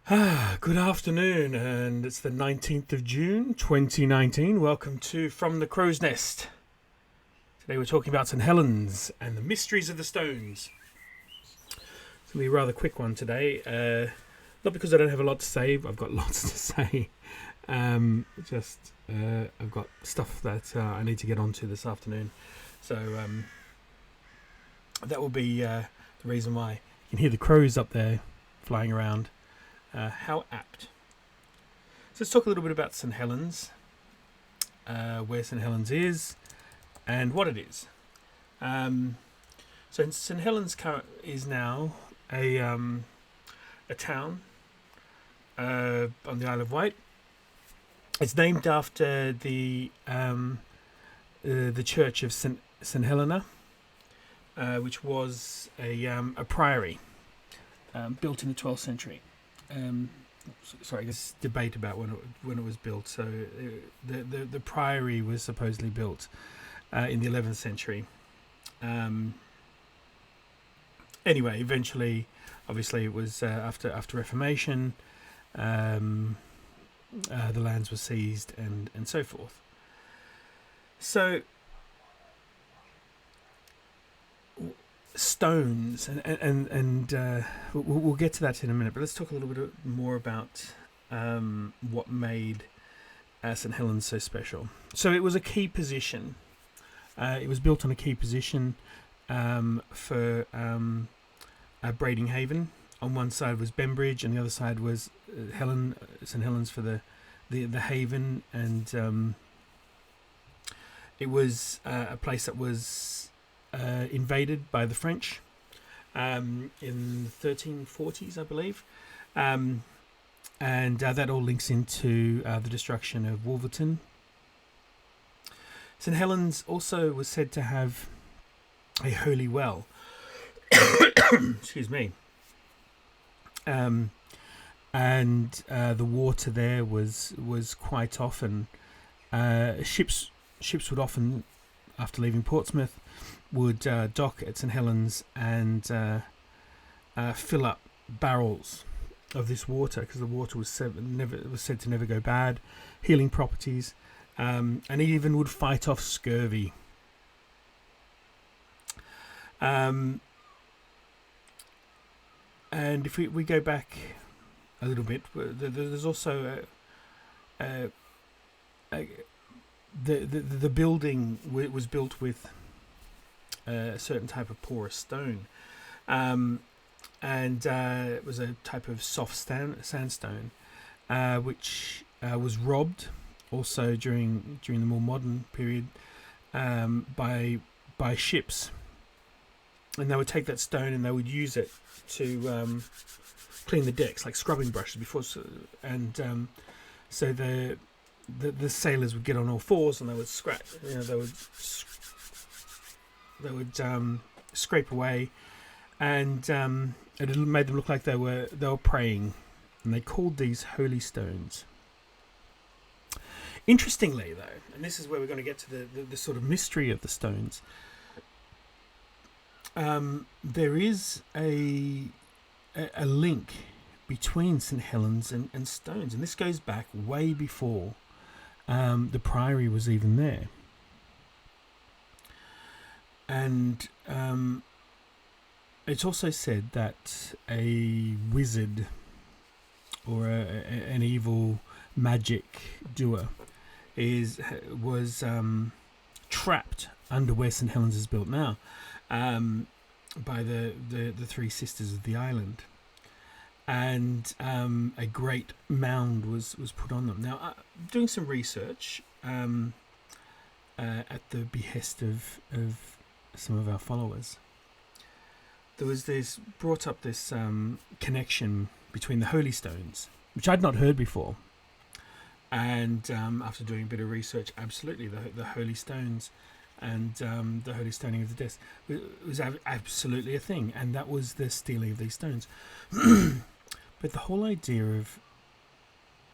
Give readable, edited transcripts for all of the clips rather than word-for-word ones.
Good afternoon, and it's the 19th of June 2019. Welcome to From the Crow's Nest. Today we're talking about St Helens and the mysteries of the stones. It's going to be a rather quick one today. Not because I don't have a lot to say, I've got lots to say. I've got stuff that I need to get onto this afternoon. So that will be the reason why. You can hear the crows up there flying around. How apt. So let's talk a little bit about St Helens, where St Helens is, and what it is. So St Helens is now a town on the Isle of Wight. It's named after the church of St Helena, which was a priory built in the 12th century. Sorry, there's debate about when it was built. So the priory was supposedly built in the 11th century. Anyway, eventually, obviously, it was after Reformation. The lands were seized and so forth. So stones and we'll get to that in a minute, but let's talk a little bit more about what made St Helens so special. So it was a key position. It was built on a key position for Brading Haven. On one side was Bembridge, and the other side was St Helens for the haven, and it was a place that was invaded by the French in the 1340s, I believe, and that all links into the destruction of Wolverton. St Helens also was said to have a holy well. Excuse me. And the water there was quite often ships would often, after leaving Portsmouth, would dock at St Helens and fill up barrels of this water, because the water was said to never go bad, healing properties, and it even would fight off scurvy. And if we go back a little bit, there's also the building was built with a certain type of porous stone, and it was a type of soft sandstone, which was robbed also during the more modern period by ships, and they would take that stone and they would use it to clean the decks like scrubbing brushes before, and so the sailors would get on all fours and they would scrape away, and it made them look like they were praying, and they called these holy stones. Interestingly, though, and this is where we're going to get to the sort of mystery of the stones, there is a link between St Helens and stones, and this goes back way before the priory was even there. And it's also said that a wizard or an evil magic doer was trapped under where St Helens is built now, by the three sisters of the island, and a great mound was put on them. Now, doing some research at the behest of some of our followers, there was brought up this connection between the holy stones, which I'd not heard before, and after doing a bit of research, absolutely the holy stones and the holy stoning of the dead was absolutely a thing, and that was the stealing of these stones. But the whole idea of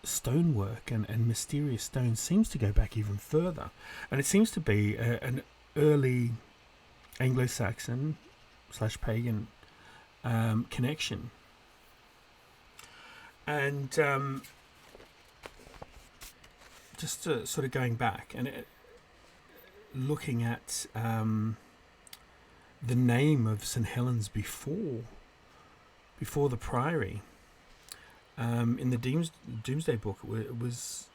stonework and mysterious stones seems to go back even further, and it seems to be an early Anglo-Saxon /pagan connection. And just sort of going back and looking at the name of St Helens before the priory. In the Doomsday Book, it was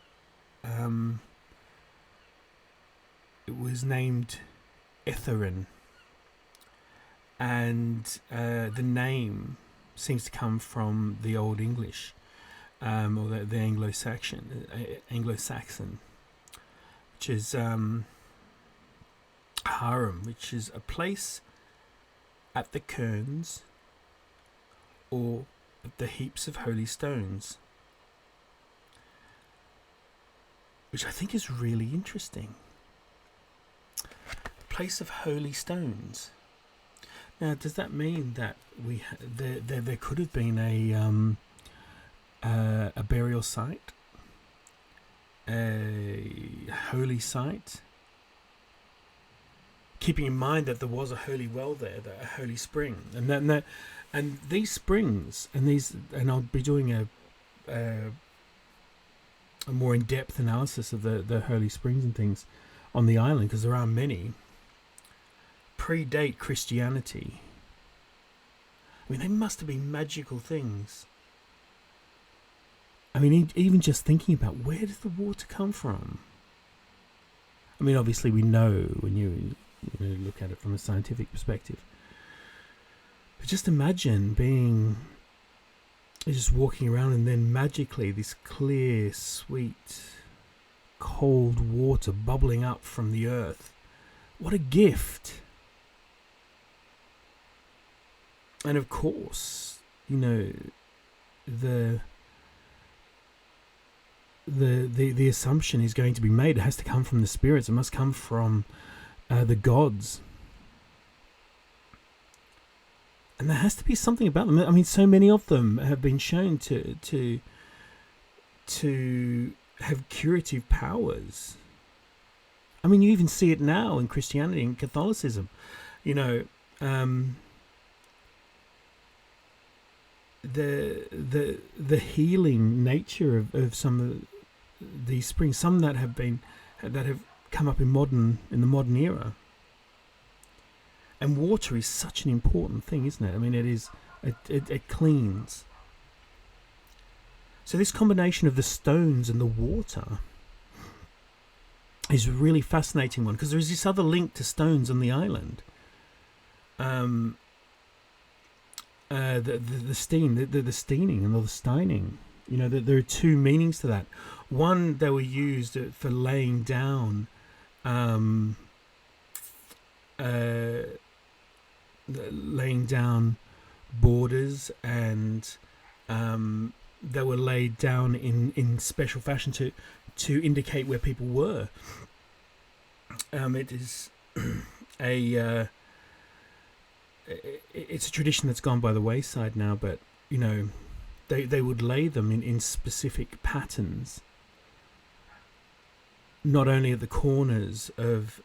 named Etherin, and the name seems to come from the Old English, or the Anglo-Saxon, which is Harum, which is a place at the cairns or at the heaps of holy stones, which I think is really interesting. Place of holy stones. Now, does that mean that there could have been a burial site, a holy site, keeping in mind that there was a holy well there, a holy spring, and these springs and I'll be doing a more in-depth analysis of the holy springs and things on the island, because there are many, predate Christianity. I mean, they must have been magical things. I mean, even just thinking about where does the water come from? I mean, obviously we know when you look at it from a scientific perspective. But just imagine just walking around and then magically this clear, sweet, cold water bubbling up from the earth. What a gift. And of course, the assumption is going to be made. It has to come from the spirits. It must come from the gods. And there has to be something about them. I mean, so many of them have been shown to have curative powers. I mean, you even see it now in Christianity and Catholicism. The healing nature of some of these springs, some that have come up in the modern era. And water is such an important thing, isn't it? I mean, it cleans. So this combination of the stones and the water is a really fascinating one, because there is this other link to stones on the island. The steining and the steining. There are two meanings to that. One, they were used for laying down borders, and they were laid down in special fashion to indicate where people were. It is it's a tradition that's gone by the wayside now, but they would lay them in specific patterns, not only at the corners of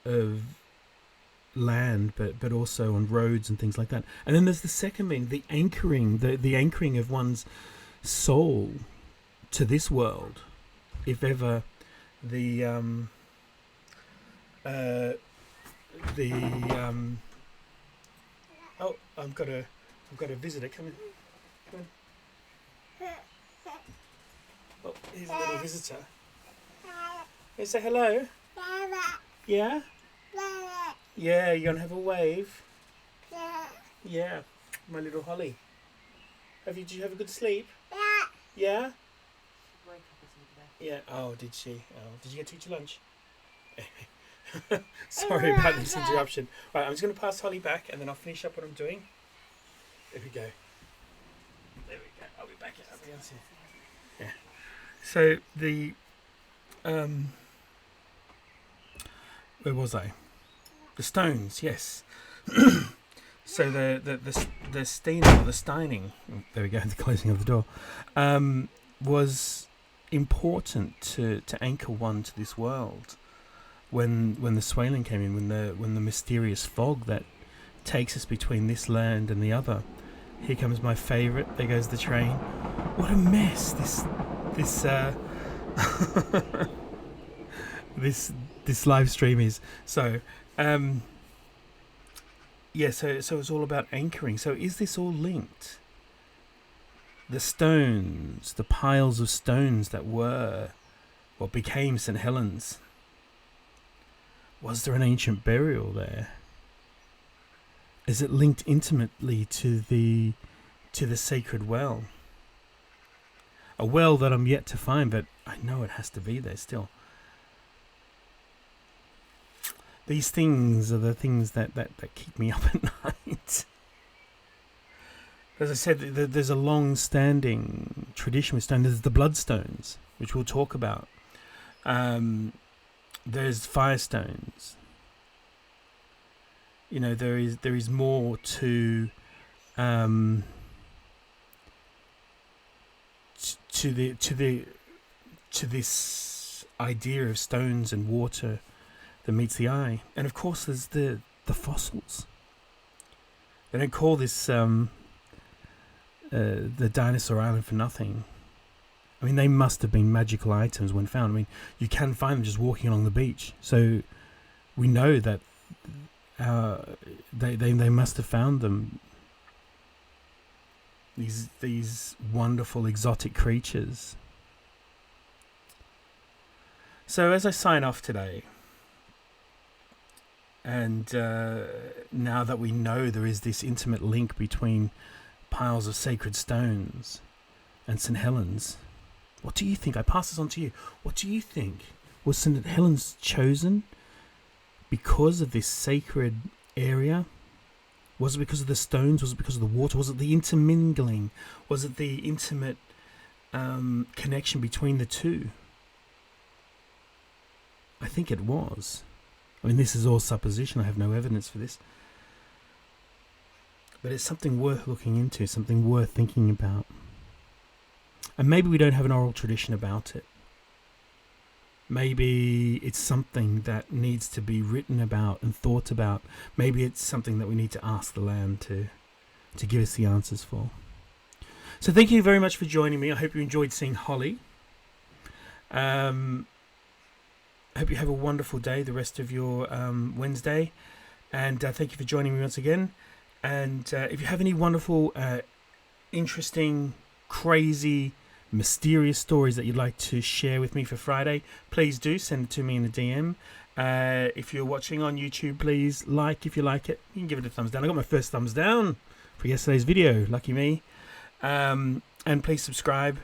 land, but also on roads and things like that. And then there's the second meaning, the anchoring, the anchoring of one's soul to this world, if ever oh, I've got a visitor. Come in. Oh, here's a little visitor. Hey, say hello. Yeah? Yeah, you gonna have a wave? Yeah, my little Holly. Did you have a good sleep? Yeah? Yeah. Oh, did she? Oh, did you get to eat your lunch? Sorry about this interruption. Right, I'm just going to pass Holly back, and then I'll finish up what I'm doing. There we go. I'll be back. Yeah. So the where was I? The stones, yes. So the steining or the steining. There we go. The closing of the door was important to anchor one to this world. When the Swalen came in, when the mysterious fog that takes us between this land and the other. Here comes my favourite. There goes the train. What a mess this this live stream is. So yeah, so it's all about anchoring. So is this all linked? The stones, the piles of stones that were what became St Helens. Was there an ancient burial there? Is it linked intimately to the sacred well? A well that I'm yet to find, but I know it has to be there still. These things are the things that keep me up at night. As I said, there's a long-standing tradition with stone. There's the bloodstones, which we'll talk about. There's firestones. You know, there is more to this idea of stones and water that meets the eye. And of course, there's the fossils. They don't call this the dinosaur island for nothing. I mean, they must have been magical items when found. I mean, you can find them just walking along the beach. So we know that they must have found them. These wonderful exotic creatures. So as I sign off today, and now that we know there is this intimate link between piles of sacred stones and St Helens, what do you think? I pass this on to you. What do you think? Was St Helens chosen because of this sacred area? Was it because of the stones? Was it because of the water? Was it the intermingling? Was it the intimate connection between the two? I think it was. I mean, this is all supposition. I have no evidence for this. But it's something worth looking into, something worth thinking about. And maybe we don't have an oral tradition about it. Maybe it's something that needs to be written about and thought about. Maybe it's something that we need to ask the land to give us the answers for. So thank you very much for joining me. I hope you enjoyed seeing Holly. I hope you have a wonderful day, the rest of your Wednesday. And thank you for joining me once again. And if you have any wonderful, interesting, crazy, mysterious stories that you'd like to share with me for Friday, please do send it to me in the DM. If you're watching on YouTube, please like if you like it. You can give it a thumbs down. I got my first thumbs down for yesterday's video. Lucky me. And please subscribe.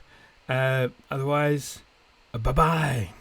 Otherwise, bye-bye.